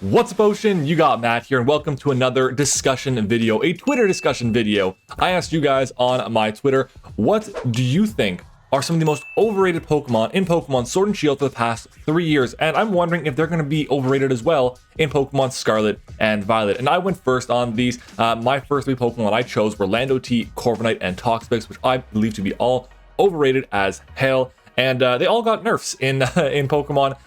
What's up, Ocean? You got Matt here, and welcome to another discussion video, a Twitter discussion video. I asked you guys on my Twitter, what do you think are some of the most overrated Pokemon in Pokemon Sword and Shield for the past 3 years? And I'm wondering if they're going to be overrated as well in Pokemon Scarlet and Violet. And I went first on these. My first 3 Pokemon I chose were Landotee, Corviknight, and Toxapex, which I believe to be all overrated as hell. And they all got nerfs in Pokemon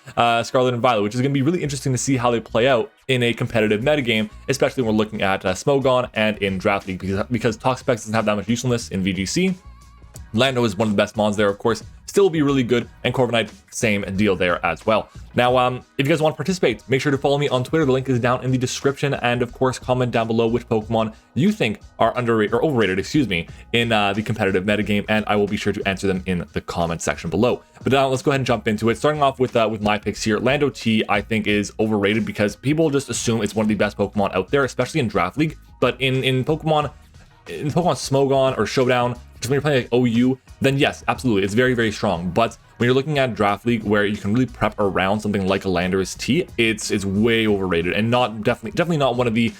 Scarlet and Violet, which is going to be really interesting to see how they play out in a competitive metagame, especially when we're looking at Smogon and in Draft League, because Toxapex doesn't have that much usefulness in VGC. Lando is one of the best mons there, of course, still be really good, and Corviknight, same deal there as well. Now, if you guys want to participate, make sure to follow me on Twitter. The link is down in the description, and of course, comment down below which Pokemon you think are underrated or overrated, in the competitive metagame, and I will be sure to answer them in the comment section below. But now let's go ahead and jump into it. Starting off with my picks here, Landotee I think is overrated because people just assume it's one of the best Pokemon out there, especially in Draft League. But in Pokemon Smogon or Showdown, just when you're playing like OU, then yes, absolutely, it's very, very strong. But when you're looking at Draft League, where you can really prep around something like a Landorus T, it's way overrated, and definitely not one of the,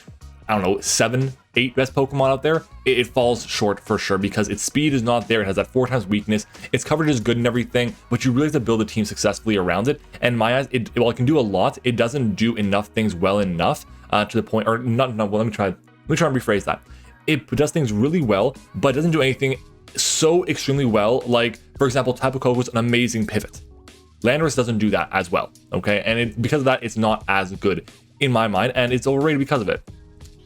I don't know, 7, 8 best Pokemon out there. It falls short for sure because its speed is not there. It has that 4 times weakness. Its coverage is good and everything, but you really have to build a team successfully around it. And in my eyes, while it can do a lot, it doesn't do enough things well enough to the point, or not. Well, let me try and rephrase that. It does things really well, but doesn't do anything so extremely well. Like, for example, Tapu Koko is an amazing pivot. Landorus doesn't do that as well, okay? And because of that, it's not as good in my mind, and it's overrated because of it.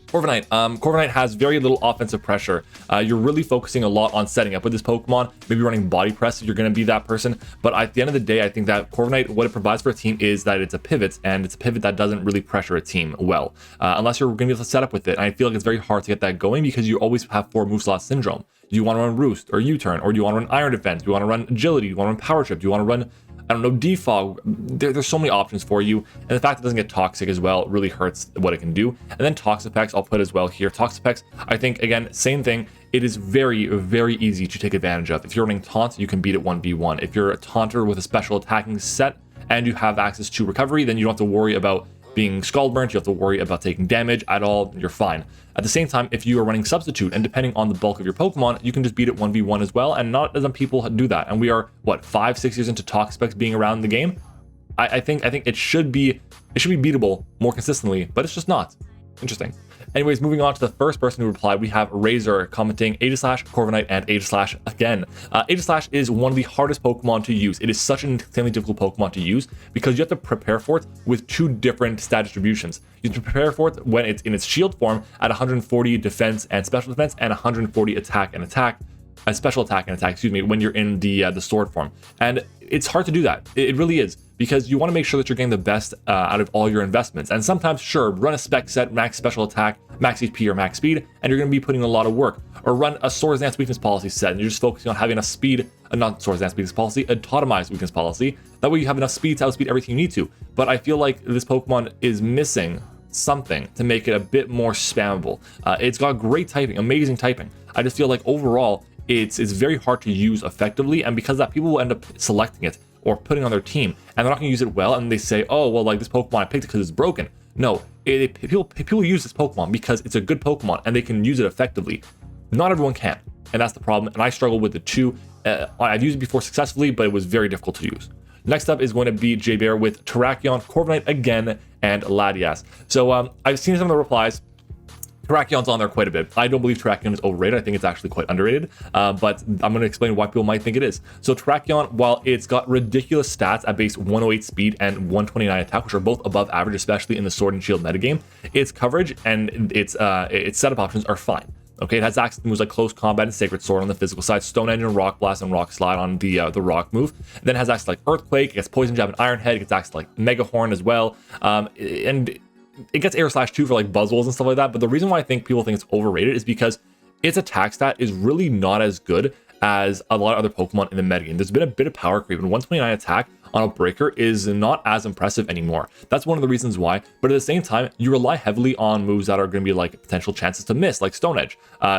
Corviknight. Corviknight has very little offensive pressure. You're really focusing a lot on setting up with this Pokemon, maybe running body press if you're going to be that person. But at the end of the day, I think that Corviknight, what it provides for a team is that it's a pivot, and it's a pivot that doesn't really pressure a team well, unless you're going to be able to set up with it. And I feel like it's very hard to get that going because you always have 4 move slot syndrome. Do you want to run Roost or U-turn, or do you want to run Iron Defense? Do you want to run Agility? Do you want to run Power Trip? Do you want to run, I don't know, Defog? There's so many options for you, and the fact that it doesn't get toxic as well really hurts what it can do. And then Toxapex, I'll put as well here. Toxapex, I think, again, same thing. It is very, very easy to take advantage of. If you're running Taunt, you can beat it 1v1. If you're a Taunter with a special attacking set and you have access to recovery, then you don't have to worry about being scald burnt, you have to worry about taking damage at all, you're fine. At the same time, if you are running Substitute, and depending on the bulk of your Pokemon, you can just beat it 1v1 as well, and not as many people do that. And we are, what, 5-6 years into Toxapex being around the game? I think it should be beatable more consistently, but it's just not. Interesting. Anyways, moving on to the first person who replied, we have Razor commenting Aegislash, Corviknight, and Aegislash again. Aegislash is one of the hardest Pokemon to use. It is such an insanely difficult Pokemon to use because you have to prepare for it with 2 different stat distributions. You have to prepare for it when it's in its shield form at 140 defense and special defense and 140 attack and attack. Special attack and attack, when you're in the sword form. And it's hard to do that. It really is, because you want to make sure that you're getting the best out of all your investments. And sometimes, sure, run a spec set, max special attack, max HP, or max speed, and you're going to be putting in a lot of work. Or run a Swords Dance weakness policy set, and you're just focusing on having enough speed, not Swords Dance weakness policy, a Tautomized weakness policy. That way you have enough speed to outspeed everything you need to. But I feel like this Pokemon is missing something to make it a bit more spammable. It's got great typing, amazing typing. I just feel like overall, it's very hard to use effectively, and because of that, people will end up selecting it or putting on their team, and they're not going to use it well, and they say, oh, well, like, this Pokemon, I picked it because it's broken. No, people use this Pokemon because it's a good Pokemon, and they can use it effectively. Not everyone can, and that's the problem, and I struggle with the 2. I've used it before successfully, but it was very difficult to use. Next up is going to be J-Bear with Terrakion, Corviknight again, and Latias. So I've seen some of the replies. Terrakion's on there quite a bit. I don't believe Terrakion is overrated. I think it's actually quite underrated, but I'm going to explain why people might think it is. So Terrakion, while it's got ridiculous stats at base 108 speed and 129 attack, which are both above average, especially in the Sword and Shield metagame, its coverage and its setup options are fine. Okay, it has access to moves like Close Combat and Sacred Sword on the physical side, Stone Edge and Rock Blast and Rock Slide on the Rock move. And then it has access to like Earthquake, it gets Poison Jab and Iron Head, it gets access to like Mega Horn as well, and it gets Air Slash too for like Buzzwoles and stuff like that. But the reason why I think people think it's overrated is because its attack stat is really not as good as a lot of other Pokemon in the metagame. There's been a bit of power creep, and 129 attack on a breaker is not as impressive anymore. That's one of the reasons why. But at the same time, you rely heavily on moves that are going to be like potential chances to miss, like Stone Edge.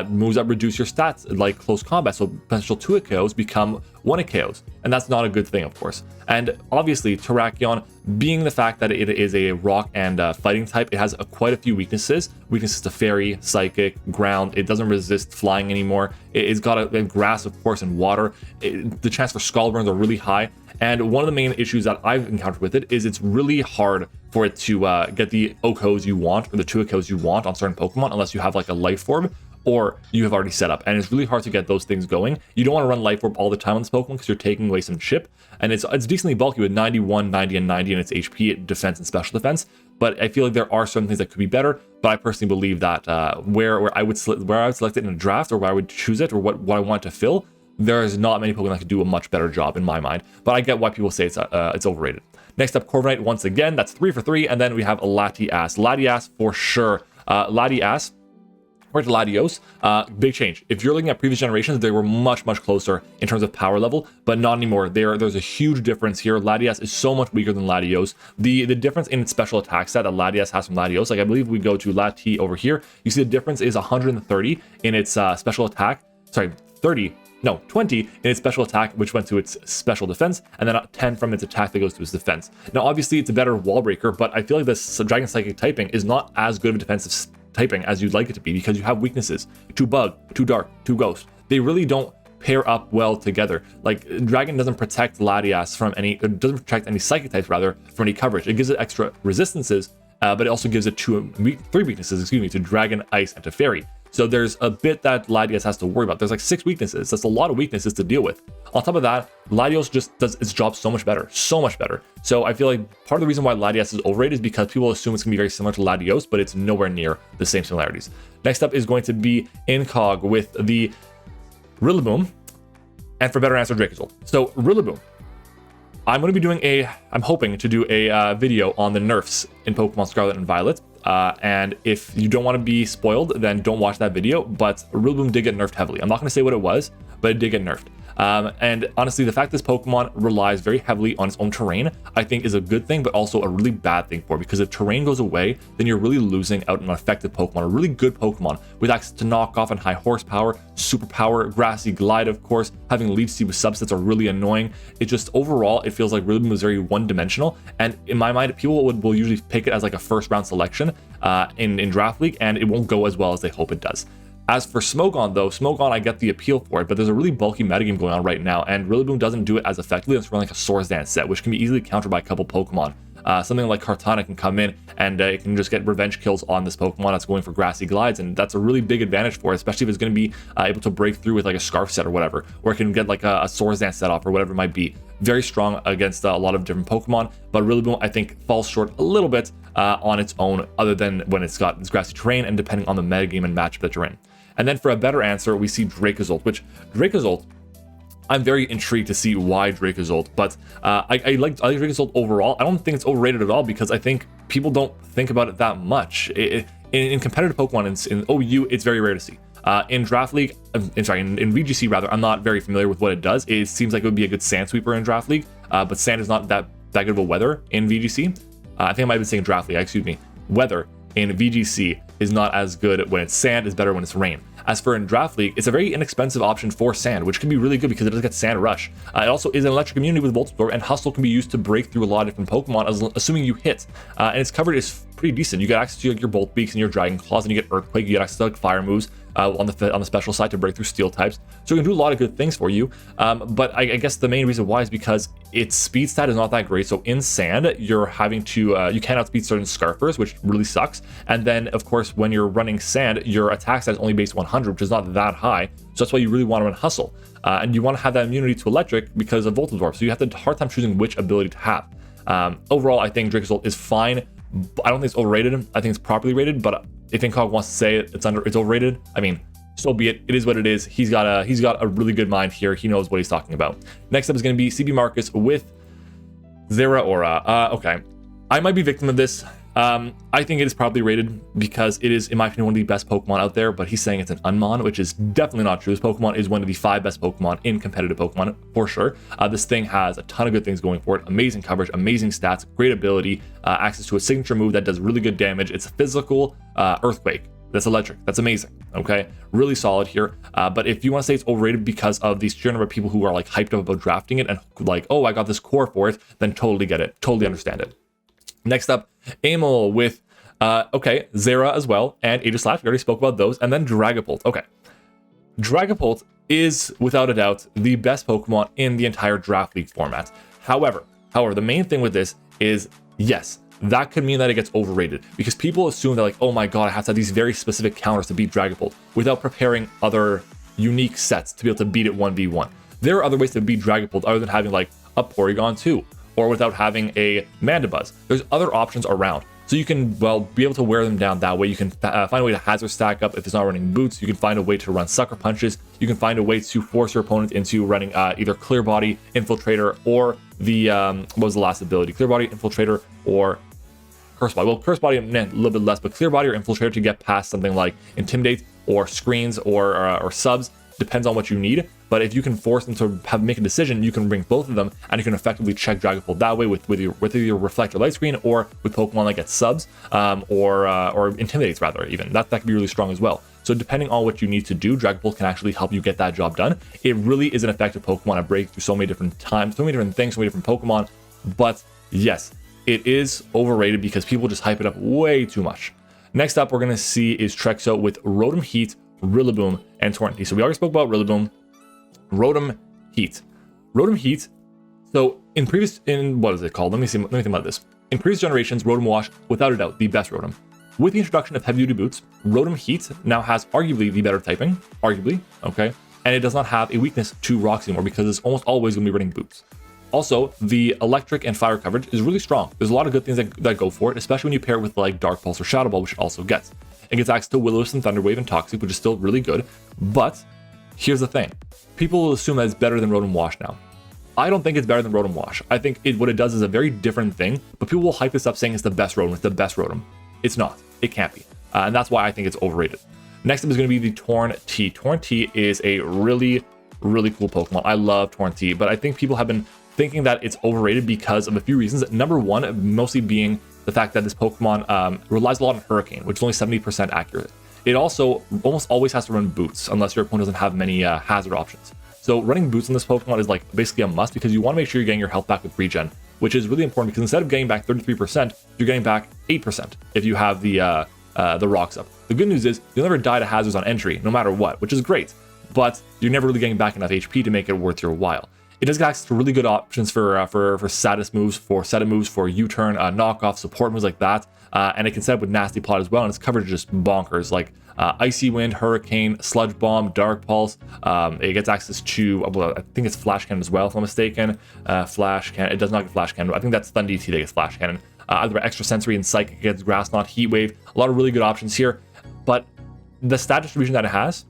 Moves that reduce your stats, like close combat. So potential 2 KOs become 1 KOs. And that's not a good thing, of course. And obviously, Terrakion, being the fact that it is a rock and fighting type, it has quite a few weaknesses. Weaknesses to fairy, psychic, ground. It doesn't resist flying anymore. It's got a grass, of course, and water. The chance for Scald Burns are really high. And one of the main issues that I've encountered with it is it's really hard for it to get the OKOs you want or the 2 OKOs you want on certain Pokemon unless you have like a Life Orb or you have already set up. And it's really hard to get those things going. You don't want to run Life Orb all the time on this Pokemon because you're taking away some chip. And it's decently bulky with 91, 90, and 90 in its HP, defense, and special defense. But I feel like there are certain things that could be better. But I personally believe that where I would select it in a draft, or where I would choose it, or what I want to fill, there's not many Pokemon that could do a much better job in my mind. But I get why people say it's overrated. Next up, Corviknight once again. That's 3 for 3. And then we have Latias. Latias for sure. Latias or to Latios, big change. If you're looking at previous generations, they were much closer in terms of power level, but not anymore. There's a huge difference here. Latias is so much weaker than Latios. The difference in its special attack set that Latias has from Latios, like I believe we go to Lati over here, you see the difference is 130 in its special attack. Sorry, 20 in its special attack, which went to its special defense, and then 10 from its attack that goes to its defense. Now, obviously, it's a better wall breaker, but I feel like this Dragon Psychic typing is not as good of a defensive typing as you'd like it to be because you have weaknesses. 2 Bug, 2 Dark, 2 Ghost. They really don't pair up well together. Like, Dragon doesn't protect Latias from any, it doesn't protect any Psychic types, rather, from any coverage. It gives it extra resistances, but it also gives it 3 weaknesses, to Dragon, Ice, and to Fairy. So there's a bit that Latias has to worry about. There's like 6 weaknesses. That's a lot of weaknesses to deal with. On top of that, Latios just does its job so much better. So I feel like part of the reason why Latias is overrated is because people assume it's going to be very similar to Latios, but it's nowhere near the same similarities. Next up is going to be Incog with the Rillaboom, and for better answer, Dracozolt. So Rillaboom, I'm hoping to do a video on the nerfs in Pokemon Scarlet and Violet. And if you don't want to be spoiled, then don't watch that video. But Rillaboom did get nerfed heavily. I'm not going to say what it was, but it did get nerfed. And honestly, the fact this Pokemon relies very heavily on its own terrain, I think is a good thing, but also a really bad thing for it, because if terrain goes away, then you're really losing out on an effective Pokemon, a really good Pokemon with access to knockoff and high horsepower, superpower, grassy glide, of course. Having Leaf Seed with subsets are really annoying. It just overall, it feels like Rillaboom is very one-dimensional, and in my mind, people will usually pick it as like a first-round selection in Draft League, and it won't go as well as they hope it does. As for Smogon, though, Smogon, I get the appeal for it, but there's a really bulky metagame going on right now, and Rillaboom doesn't do it as effectively as running like a Swords Dance set, which can be easily countered by a couple Pokemon. Something like Kartana can come in and it can just get revenge kills on this Pokemon that's going for grassy glides, and that's a really big advantage for it, especially if it's going to be able to break through with like a Scarf set or whatever, or it can get like a Swords Dance set off or whatever it might be. Very strong against a lot of different Pokemon, but Rillaboom, I think, falls short a little bit on its own, other than when it's got its grassy terrain and depending on the metagame and matchup that you're in. And then for a better answer, we see Dracozolt, which Dracozolt, I'm very intrigued to see why Dracozolt, but I like Dracozolt overall. I don't think it's overrated at all because I think people don't think about it that much. In competitive Pokemon, in OU, it's very rare to see. In Draft League, in VGC rather, I'm not very familiar with what it does. It seems like it would be a good Sand Sweeper in Draft League, but Sand is not that good of a weather in VGC. I think I might have been saying Draft League, excuse me. Weather in VGC is not as good when it's sand, it's better when it's rain. As for in Draft League, it's a very inexpensive option for sand, which can be really good because it does get Sand Rush. It also is an electric immunity with Volt Absorb, and Hustle can be used to break through a lot of different Pokemon, assuming you hit. And its coverage is pretty decent. You get access to your Bolt Beaks and your Dragon Claws, and you get Earthquake, you get access to like fire moves on the special side to break through steel types. So it can do a lot of good things for you. But I guess the main reason why is because its speed stat is not that great. So in sand, you're having to, you cannot speed certain Scarfers, which really sucks. And then, of course, when you're running sand, your attack stat is only base 100, which is not that high. So that's why you really want to run Hustle. And you want to have that immunity to electric because of Volt Absorb. So you have a hard time choosing which ability to have. Overall, I think Dracozolt is fine. I don't think it's overrated. I think it's properly rated, but if Incog wants to say it's overrated, I mean, so be it. It is what it is. He's got a really good mind here. He knows what he's talking about. Next up is going to be CB Marcus with Zeraora. Okay, I might be victim of this. I think it is probably rated because it is, in my opinion, one of the best Pokemon out there, but he's saying it's an Unmon, which is definitely not true. This Pokemon is one of the 5 best Pokemon in competitive Pokemon, for sure. This thing has a ton of good things going for it. Amazing coverage, amazing stats, great ability, access to a signature move that does really good damage. It's a physical Earthquake. That's electric. That's amazing. Okay, really solid here. But if you want to say it's overrated because of the sheer number of people who are like hyped up about drafting it and like, oh, I got this core for it, then totally get it. Totally understand it. Next up, Amel with, okay, Zera as well, and Aegislash. We already spoke about those. And then Dragapult. Okay. Dragapult is, without a doubt, the best Pokemon in the entire Draft League format. However, the main thing with this is, yes, that could mean that it gets overrated because people assume that like, oh my god, I have to have these very specific counters to beat Dragapult without preparing other unique sets to be able to beat it 1v1. There are other ways to beat Dragapult other than having like a Porygon 2 or without having a Mandibuzz. There's other options around. So you can, well, be able to wear them down that way. You can find a way to hazard stack up if it's not running boots. You can find a way to run sucker punches. You can find a way to force your opponent into running either Clear Body, Infiltrator, or the, what was the last ability? Clear Body, Infiltrator, or Curse Body. Well, Curse Body, a little bit less, but Clear Body or Infiltrator to get past something like Intimidate or Screens or Subs. Depends on what you need. But if you can force them to make a decision, you can bring both of them, and you can effectively check Dragapult that way with your Reflect or Light Screen, or with Pokemon like get Subs or Intimidates rather. Even that could be really strong as well. So depending on what you need to do, Dragapult can actually help you get that job done. It really is an effective Pokemon at breaking through so many different times, so many different things, so many different Pokemon. But yes, it is overrated because people just hype it up way too much. Next up, we're going to see is Trexo with Rotom Heat, Rillaboom, and Torrent. So we already spoke about Rillaboom. Rotom Heat. Rotom Heat. So what is it called? Let me think about this. In previous generations, Rotom Wash, without a doubt, the best Rotom. With the introduction of heavy duty boots, Rotom Heat now has arguably the better typing, okay? And it does not have a weakness to rocks anymore because it's almost always going to be running boots. Also, the electric and fire coverage is really strong. There's a lot of good things that go for it, especially when you pair it with like Dark Pulse or Shadow Ball, which it also gets. It gets access to Will-O-Wisp and Thunder Wave and Toxic, which is still really good. But here's the thing. People will assume that it's better than Rotom Wash now. I don't think it's better than Rotom Wash. I think what it does is a very different thing, but people will hype this up saying it's the best Rotom. It's the best Rotom. It's not. It can't be. And that's why I think it's overrated. Next up is going to be the Torn-T. Torn-T is a really, really cool Pokemon. I love Torn-T, but I think people have been thinking that it's overrated because of a few reasons. Number one, mostly being the fact that this Pokemon relies a lot on Hurricane, which is only 70% accurate. It also almost always has to run boots unless your opponent doesn't have many hazard options. So running boots on this Pokemon is like basically a must because you want to make sure you're getting your health back with regen, which is really important because instead of getting back 33%, you're getting back 8% if you have the rocks up. The good news is you'll never die to hazards on entry, no matter what, which is great, but you're never really getting back enough HP to make it worth your while. It does get access to really good options for status moves, for set moves, for U-turn, knockoff, support moves like that. And it can set up with Nasty Plot as well, and its coverage is just bonkers, like Icy Wind, Hurricane, Sludge Bomb, Dark Pulse. It gets access to, well, I think it's Flash Cannon as well, if I'm not mistaken. Flash Cannon, it does not get Flash Cannon. I think that's Stun DT that gets Flash Cannon. Either Extra Sensory and Psychic gets Grass Knot, Heat Wave. A lot of really good options here, but the stat distribution that it has,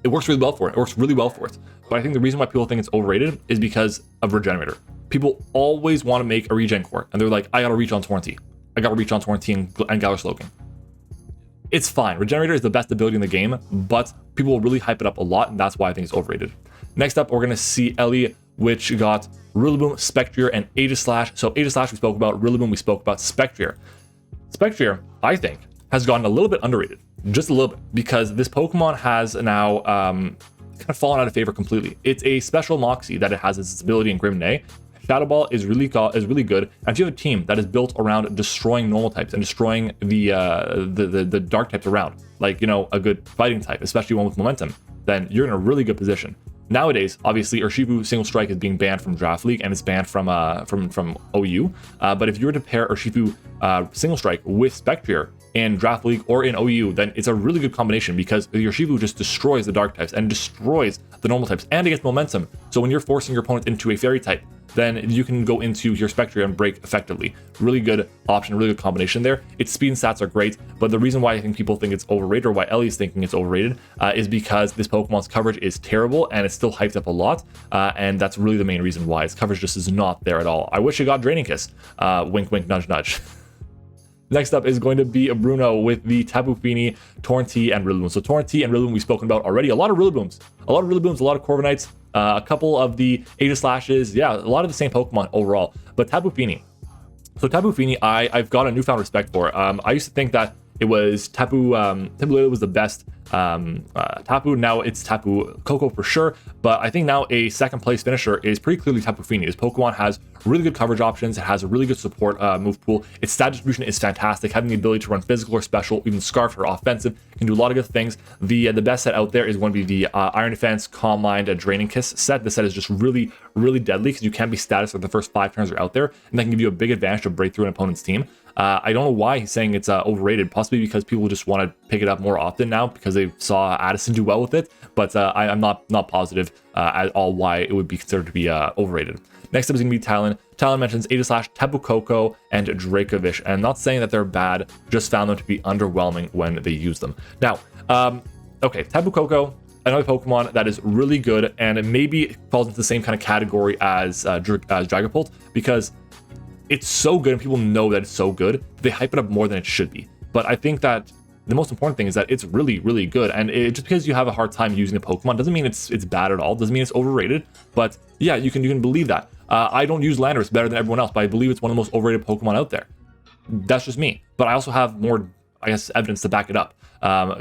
it works really well for it. But I think the reason why people think it's overrated is because of Regenerator. People always want to make a regen core, and they're like, I gotta reach on Torrent-T. I gotta reach on Torrent-T and Galar Slowking. It's fine. Regenerator is the best ability in the game, but people will really hype it up a lot, and that's why I think it's overrated. Next up, we're gonna see Ellie, which got Rillaboom, Spectrier, and Aegislash. So Aegislash we spoke about, Rillaboom we spoke about, Spectrier. Spectrier, I think, has gotten a little bit underrated. Just a little bit, because this Pokemon has now kind of fallen out of favor completely. It's a special Moxie that it has its ability in Grimnay. Shadow Ball is really good. And if you have a team that is built around destroying normal types and destroying the dark types around, like, you know, a good fighting type, especially one with momentum, then you're in a really good position. Nowadays, obviously, Urshifu Single Strike is being banned from Draft League and it's banned from OU. But if you were to pair Urshifu Single Strike with Spectrier in Draft League or in OU, then it's a really good combination because Urshifu just destroys the dark types and destroys the normal types, and it gets momentum. So when you're forcing your opponent into a fairy type, then you can go into your Spectrier and break effectively. Really good option, really good combination there. Its speed and stats are great, but the reason why I think people think it's overrated, or why Ellie's thinking it's overrated, is because this Pokemon's coverage is terrible and it's still hyped up a lot, and that's really the main reason why. Its coverage just is not there at all. I wish it got Draining Kiss. Wink, wink, nudge, nudge. Next up is going to be a Bruno with the Tapu Fini, Torrentee, and Rillaboom. So Torrentee and Rillaboom we've spoken about already. A lot of Rillabooms, a lot of Corviknights, a couple of the Aegislashes. Yeah, a lot of the same Pokemon overall. But Tapu Fini. So Tapu Fini, I've got a newfound respect for. I used to think that it was Tapu Lele was the best Tapu. Now it's Tapu Koko for sure, but I think now a second place finisher is pretty clearly Tapu Fini. This Pokemon has really good coverage options. It has a really good support move pool. Its stat distribution is fantastic, having the ability to run physical or special, even Scarf or offensive. Can do a lot of good things. The best set out there is going to be the Iron Defense, Calm Mind, Draining Kiss set. This set is just really deadly because you can be status for the first 5 turns are out there, and that can give you a big advantage to break through an opponent's team. I don't know why he's saying it's overrated, possibly because people just want to pick it up more often now because they saw Addison do well with it, but I'm not positive at all why it would be considered to be overrated. Next up is going to be Talon. Talon mentions Aegislash, Tapu Koko, and Dracovish, and I'm not saying that they're bad, just found them to be underwhelming when they use them. Now, okay, Tapu Koko, another Pokemon that is really good, and it maybe falls into the same kind of category as Dragapult, because it's so good and people know that it's so good, they hype it up more than it should be. But I think that the most important thing is that it's really good, and just because you have a hard time using a Pokemon doesn't mean it's bad at all, doesn't mean it's overrated. But yeah, you can believe that. I don't use Landorus better than everyone else, but I believe it's one of the most overrated Pokemon out there. That's just me, but I also have more, I guess, evidence to back it up.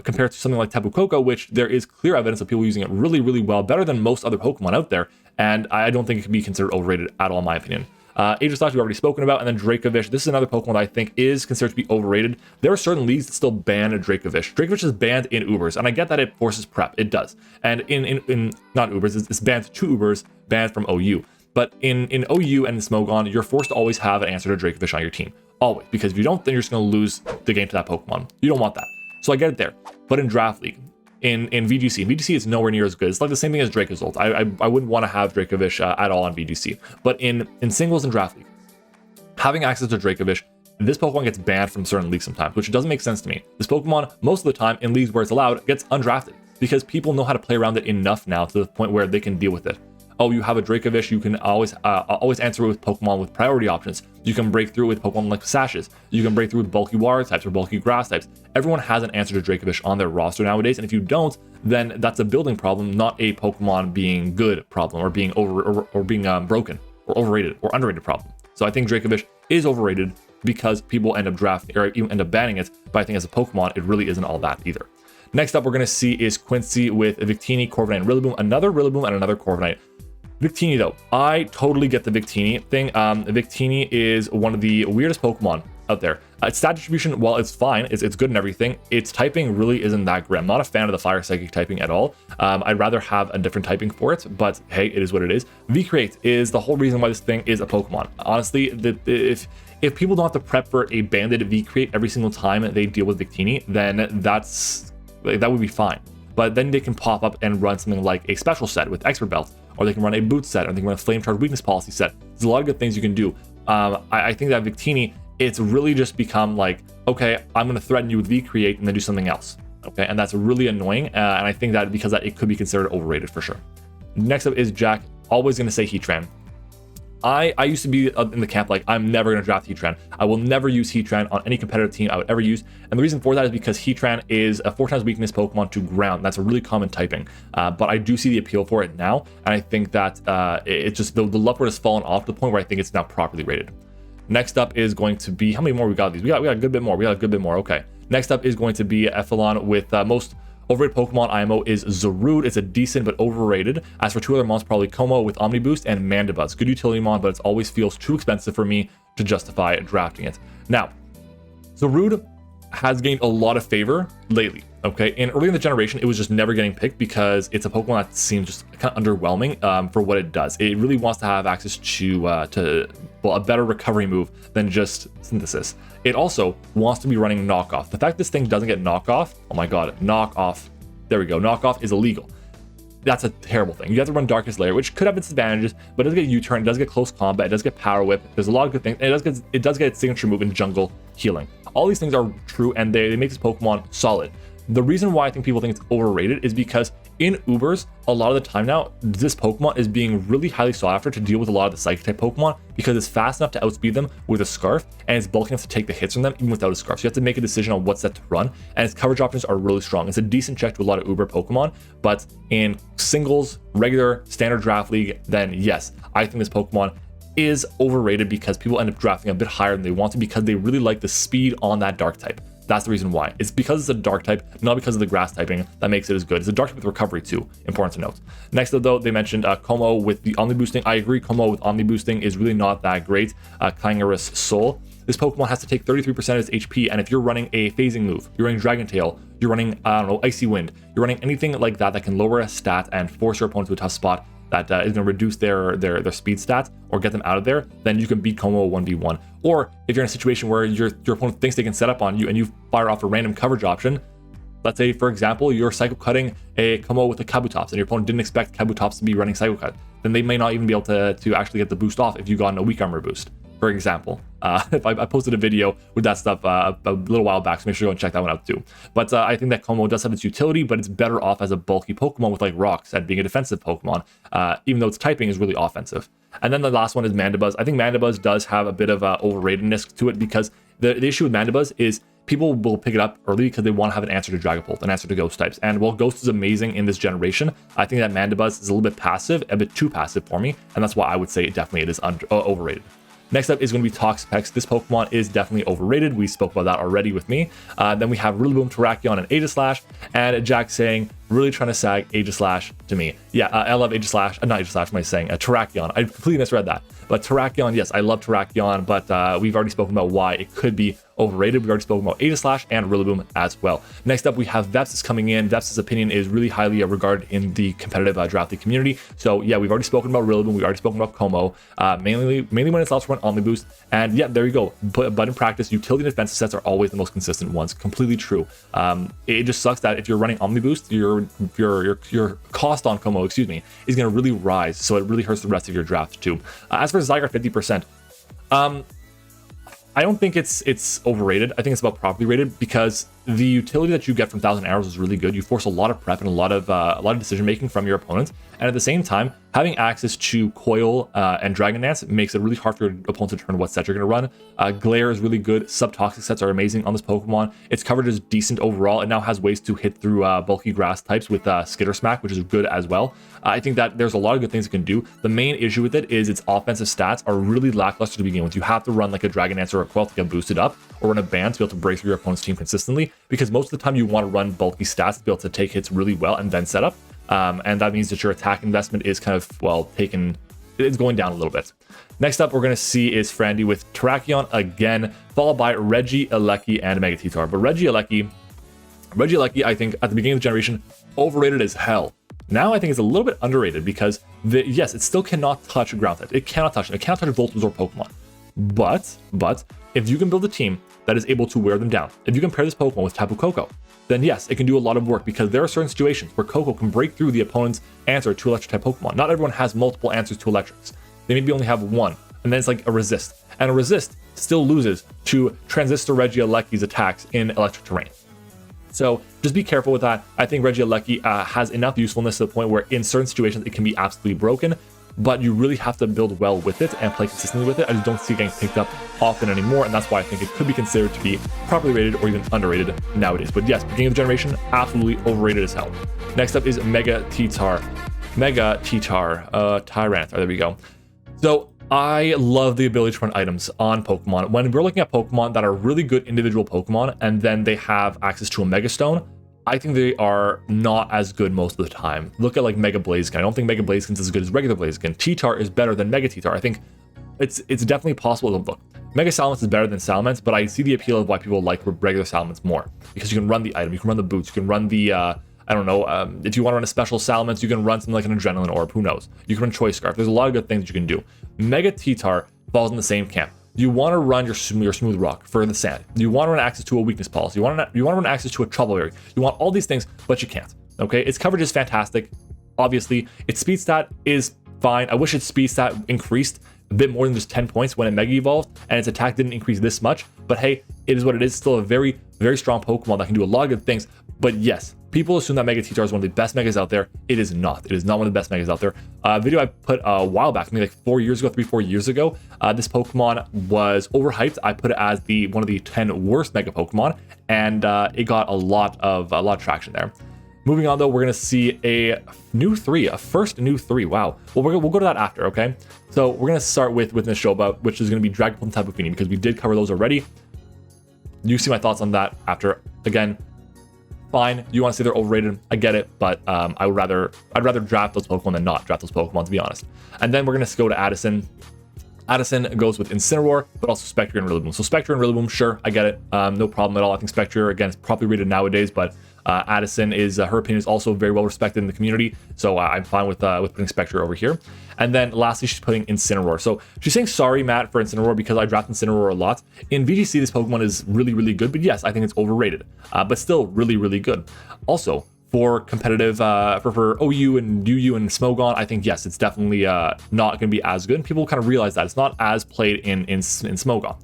Compared to something like Tapu Koko, which there is clear evidence of people using it really well, better than most other Pokemon out there, and I don't think it can be considered overrated at all in my opinion. Aegislash we've already spoken about, and then Dracovish. This is another Pokemon that I think is considered to be overrated. There are certain leagues that still ban Dracovish. Dracovish is banned in Ubers, and I get that it forces prep. It does. And in not Ubers, it's banned 2 Ubers, banned from OU. But in OU and in Smogon, you're forced to always have an answer to Dracovish on your team. Always. Because if you don't, then you're just going to lose the game to that Pokemon. You don't want that. So I get it there. But in Draft League, in VGC is nowhere near as good. It's like the same thing as Dracozolt. I wouldn't want to have Dracovish at all on VGC. But in singles and Draft League, having access to Dracovish, this Pokemon gets banned from certain leagues sometimes, which doesn't make sense to me. This Pokemon, most of the time, in leagues where it's allowed, gets undrafted because people know how to play around it enough now to the point where they can deal with it. Oh, you have a Dracovish, you can always answer it with Pokemon with priority options. You can break through with Pokemon like Sashes. You can break through with bulky water types or bulky grass types. Everyone has an answer to Dracovish on their roster nowadays, and if you don't, then that's a building problem, not a Pokemon being good problem, or being broken, or overrated, or underrated problem. So I think Dracovish is overrated because people end up drafting, or even end up banning it, but I think as a Pokemon, it really isn't all that either. Next up we're going to see is Quincy with Victini, Corviknight, and Rillaboom. Another Rillaboom and another Corviknight. Victini though, I totally get the Victini thing. Victini is one of the weirdest Pokemon out there. Its stat distribution, while it's fine, it's good and everything, its typing really isn't that great. I'm not a fan of the Fire Psychic typing at all. I'd rather have a different typing for it, but hey, it is what it is. V-Create is the whole reason why this thing is a Pokemon. Honestly, if people don't have to prep for a banded V-Create every single time they deal with Victini, then that would be fine. But then they can pop up and run something like a special set with Expert Belt, or they can run a boot set, or they can run a Flame Charge Weakness Policy set. There's a lot of good things you can do. I think that Victini, it's really just become like, okay, I'm going to threaten you with V-Create and then do something else. Okay, and that's really annoying. And I think that because that it could be considered overrated for sure. Next up is Jack, always going to say Heatran. I used to be in the camp like, I'm never going to draft Heatran. I will never use Heatran on any competitive team I would ever use. And the reason for that is because Heatran is a 4x weakness Pokemon to ground. That's a really common typing. But I do see the appeal for it now. And I think that it's just the Leopard has fallen off to the point where I think it's now properly rated. Next up is going to be, how many more we got these? We got a good bit more. Okay. Next up is going to be Ephelon with most overrated Pokemon IMO is Zarude. It's a decent but overrated. As for 2 other mons, probably Como with Omni Boost and Mandibuzz. Good utility mon, but it always feels too expensive for me to justify drafting it. Now, Zarude has gained a lot of favor lately. Okay, and early in the generation, it was just never getting picked because it's a Pokemon that seems just kind of underwhelming for what it does. It really wants to have access to a better recovery move than just Synthesis. It also wants to be running Knockoff. The fact this thing doesn't get Knockoff, oh my god, Knockoff. There we go, Knockoff is illegal. That's a terrible thing. You have to run Darkest Lair, which could have its advantages, but it does get U-turn, it does get close combat, it does get Power Whip. There's a lot of good things, and it does get its signature move in Jungle Healing. All these things are true, and they make this Pokemon solid. The reason why I think people think it's overrated is because in Ubers, a lot of the time now, this Pokemon is being really highly sought after to deal with a lot of the Psychic type Pokemon because it's fast enough to outspeed them with a Scarf, and it's bulky enough to take the hits from them even without a Scarf. So you have to make a decision on what set to run, and its coverage options are really strong. It's a decent check to a lot of Uber Pokemon, but in singles, regular, standard draft league, then yes, I think this Pokemon is overrated because people end up drafting a bit higher than they want to because they really like the speed on that Dark type. That's the reason why. It's because it's a Dark type, not because of the grass typing that makes it as good. It's a Dark type with recovery too, important to note. Next up though, they mentioned Como with the Omni Boosting. I agree, Como with Omni Boosting is really not that great. Clangorous Soul. This Pokemon has to take 33% of its HP, and if you're running a phasing move, you're running Dragon Tail, you're running, I don't know, Icy Wind, you're running anything like that that can lower a stat and force your opponent to a tough spot, that is going to reduce their speed stats or get them out of there, then you can beat Como 1v1. Or if you're in a situation where your opponent thinks they can set up on you and you fire off a random coverage option, let's say, for example, you're Psycho Cutting a Como with a Kabutops and your opponent didn't expect Kabutops to be running Psycho Cut, then they may not even be able to actually get the boost off if you got a weak armor boost, for example. If I posted a video with that stuff a little while back, so make sure you go and check that one out too. But I think that Como does have its utility, but it's better off as a bulky Pokemon with like Rocks and being a defensive Pokemon, even though its typing is really offensive. And then the last one is Mandibuzz. I think Mandibuzz does have a bit of overratedness to it because the issue with Mandibuzz is people will pick it up early because they want to have an answer to Dragapult, an answer to Ghost types. And while Ghost is amazing in this generation, I think that Mandibuzz is a little bit passive, a bit too passive for me, and that's why I would say it is overrated. Next up is going to be Toxapex. This Pokemon is definitely overrated. We spoke about that already with me. Then we have Rillaboom, Terrakion, and Aegislash. And Jack saying, really trying to sag Aegislash to me. Yeah, I love Aegislash. Not Aegislash, am I saying? Terrakion. I completely misread that. But Terrakion, yes, I love Terrakion, but we've already spoken about why it could be overrated. We've already spoken about Aegislash and Rillaboom as well. Next up, we have Vepsis coming in. Vepsis' opinion is really highly regarded in the competitive draft league community. So yeah, we've already spoken about Rillaboom. We've already spoken about Como, mainly when it's also run Omni Boost. And yeah, there you go. But in practice, utility and defensive sets are always the most consistent ones. Completely true. It just sucks that if you're running Omni Boost, your cost on Como, is going to really rise. So it really hurts the rest of your draft too. As for Zygarde 50%, I don't think it's overrated. I think it's about properly rated because the utility that you get from 1,000 Arrows is really good. You force a lot of prep and a lot of decision making from your opponent, and at the same time, having access to Coil and Dragon Dance makes it really hard for your opponent to determine what set you're going to run. Glare is really good. Subtoxic sets are amazing on this Pokemon. Its coverage is decent overall. It now has ways to hit through bulky grass types with Skitter Smack, which is good as well. I think that there's a lot of good things it can do. The main issue with it is its offensive stats are really lackluster to begin with. You have to run like a Dragon Dance or a Coil to get boosted up, or run a Band to be able to break through your opponent's team consistently, because most of the time you want to run bulky stats to be able to take hits really well and then set up. And that means that your attack investment is kind of, well, it's going down a little bit. Next up, we're going to see is Frandy with Terrakion again, followed by Regieleki and Megatitar. But Regieleki, I think, at the beginning of the generation, overrated as hell. Now I think it's a little bit underrated because, yes, it still cannot touch ground types. It cannot touch them. It cannot touch Volt Absorb Pokemon. But if you can build a team that is able to wear them down, if you can pair this Pokemon with Tapu Koko, then yes, it can do a lot of work because there are certain situations where Koko can break through the opponent's answer to electric type Pokemon. Not everyone has multiple answers to electrics. They maybe only have one, and then it's like a resist. And a resist still loses to Transistor Regieleki's attacks in electric terrain. So just be careful with that. I think Regieleki has enough usefulness to the point where in certain situations it can be absolutely broken, but you really have to build well with it and play consistently with it. I just don't see it getting picked up often anymore, and that's why I think it could be considered to be properly rated or even underrated nowadays. But yes, beginning of the generation, absolutely overrated as hell. Next up is Megatitar, Tyranitar, there we go. So I love the ability to run items on Pokemon. When we're looking at Pokemon that are really good individual Pokemon and then they have access to a Mega Stone, I think they are not as good most of the time. Look at like Mega Blaziken. I don't think Mega Blaziken is as good as regular Blaziken. T-Tar is better than Mega T-Tar. I think it's definitely possible to look. Mega Salamence is better than Salamence, but I see the appeal of why people like regular Salamence more. Because you can run the item, you can run the boots, you can run the, if you want to run a special Salamence, you can run something like an Adrenaline Orb, who knows. You can run Choice Scarf. There's a lot of good things that you can do. Mega T-Tar falls in the same camp. You want to run your Smooth Rock for the sand. You want to run access to a weakness policy. You want to run access to a trouble area. You want all these things, but you can't. Okay, its coverage is fantastic. Obviously, its speed stat is fine. I wish its speed stat increased a bit more than just 10 points when it Mega Evolved, and its attack didn't increase this much. But hey, it is what it is. Still a very, very strong Pokemon that can do a lot of good things. But yes, People assume that Mega T-Star is one of the best megas out there. It is not. It is not one of the best megas out there. A video I put a while back, maybe like 4 years ago, 3-4 years ago. This Pokemon was overhyped. I put it as one of the 10 worst mega Pokemon, and it got a lot of traction there. Moving on though, we're gonna see a first new 3. Wow. Well, we'll go to that after, okay? So we're gonna start with Nishoba, which is gonna be Dragapult and Tapu Fini, because we did cover those already. You see my thoughts on that after. Again, fine. You want to say they're overrated? I get it, but I'd rather draft those Pokemon than not draft those Pokemon, to be honest. And then we're gonna go to Addison. Addison goes with Incineroar, but also Spectre and Rillaboom. So Spectre and Rillaboom, sure, I get it. No problem at all. I think Spectre, again, is properly rated nowadays, but Addison is, her opinion is also very well respected in the community, so I'm fine with putting Spectre over here. And then lastly, she's putting Incineroar. So she's saying sorry, Matt, for Incineroar because I draft Incineroar a lot. In VGC, this Pokemon is really, really good, but yes, I think it's overrated, but still really, really good. Also, for competitive, for OU and UU and Smogon, I think, yes, it's definitely not going to be as good. And people kind of realize that. It's not as played in Smogon.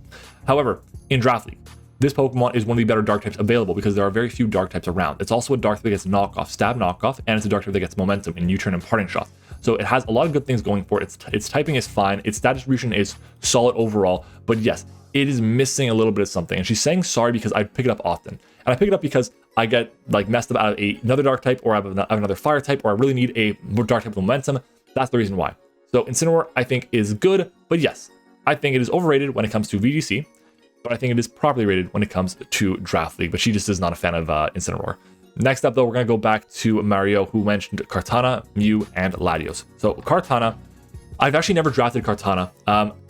However, in Draft League, this Pokemon is one of the better dark types available because there are very few dark types around. It's also a dark type that gets knockoff, stab knockoff, and it's a dark type that gets momentum in U-turn and parting shot. So it has a lot of good things going for it. Its typing is fine. Its stat distribution is solid overall. But yes, it is missing a little bit of something. And she's saying sorry because I pick it up often. And I pick it up because I get like messed up out of another dark type, or I have another fire type, or I really need a more dark type momentum. That's the reason why. So Incineroar, I think, is good. But yes, I think it is overrated when it comes to VGC. But I think it is properly rated when it comes to Draft League. But she just is not a fan of Incineroar. Next up, though, we're going to go back to Mario, who mentioned Kartana, Mew, and Latios. So Kartana, I've actually never drafted Kartana.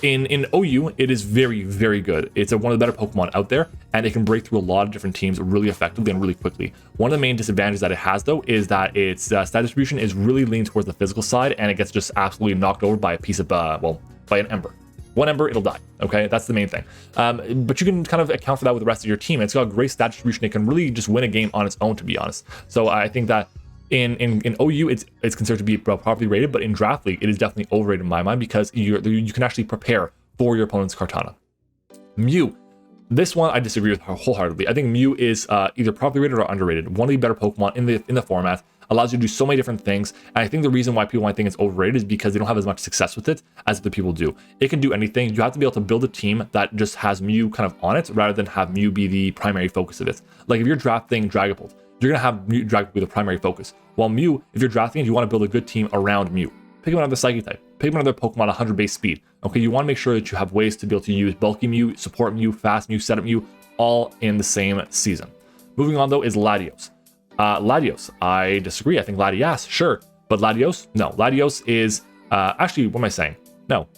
In OU, it is very, very good. It's one of the better Pokemon out there, and it can break through a lot of different teams really effectively and really quickly. One of the main disadvantages that it has, though, is that its stat distribution is really leaning towards the physical side, and it gets just absolutely knocked over by a piece of, by an Ember. One Ember, it'll die. Okay, that's the main thing. But you can kind of account for that with the rest of your team. It's got great stat distribution. It can really just win a game on its own, to be honest. So I think that in OU, it's considered to be properly rated, but in Draft League, it is definitely overrated in my mind because you can actually prepare for your opponent's Kartana. Mew. This one I disagree with wholeheartedly. I think Mew is either properly rated or underrated. One of the better Pokemon in the format. Allows you to do so many different things. And I think the reason why people might think it's overrated is because they don't have as much success with it as other people do. It can do anything. You have to be able to build a team that just has Mew kind of on it rather than have Mew be the primary focus of it. Like if you're drafting Dragapult, you're going to have Dragapult be the primary focus. While Mew, if you're drafting it, you want to build a good team around Mew. Pick another Psychic type. Pick another Pokemon 100 base speed. Okay, you want to make sure that you have ways to be able to use bulky Mew, support Mew, fast Mew, setup Mew, all in the same season. Moving on though is Latios. Latios, I disagree. I think Latias, sure. But Latios, no. Latios is, actually, what am I saying? No.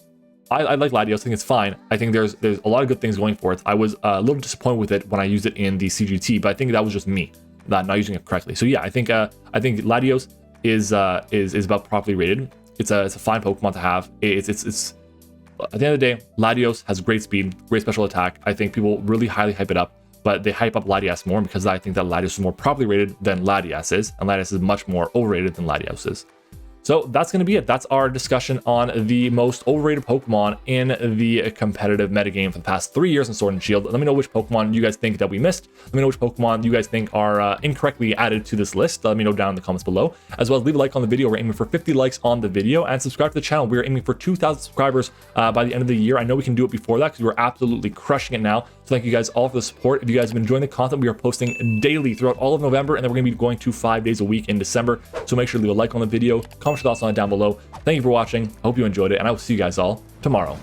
I like Latios. I think it's fine. I think there's a lot of good things going for it. I was a little disappointed with it when I used it in the CGT, but I think that was just me not using it correctly. So yeah, I think Latios is about properly rated. It's a fine Pokemon to have. It's at the end of the day, Latios has great speed, great special attack. I think people really highly hype it up. But they hype up Latias more because I think that Latios is more properly rated than Latias is, and Latias is much more overrated than Latios is. So that's going to be it. That's our discussion on the most overrated Pokemon in the competitive metagame for the past 3 years in Sword and Shield. Let me know which Pokemon you guys think that we missed. Let me know which Pokemon you guys think are incorrectly added to this list. Let me know down in the comments below. As well as leave a like on the video. We're aiming for 50 likes on the video, and subscribe to the channel. We're aiming for 2,000 subscribers by the end of the year. I know we can do it before that because we're absolutely crushing it now. So thank you guys all for the support. If you guys have been enjoying the content, we are posting daily throughout all of November, and then we're going to be going to 5 days a week in December. So make sure to leave a like on the video, comment your thoughts on it down below. Thank you for watching. I hope you enjoyed it, and I will see you guys all tomorrow.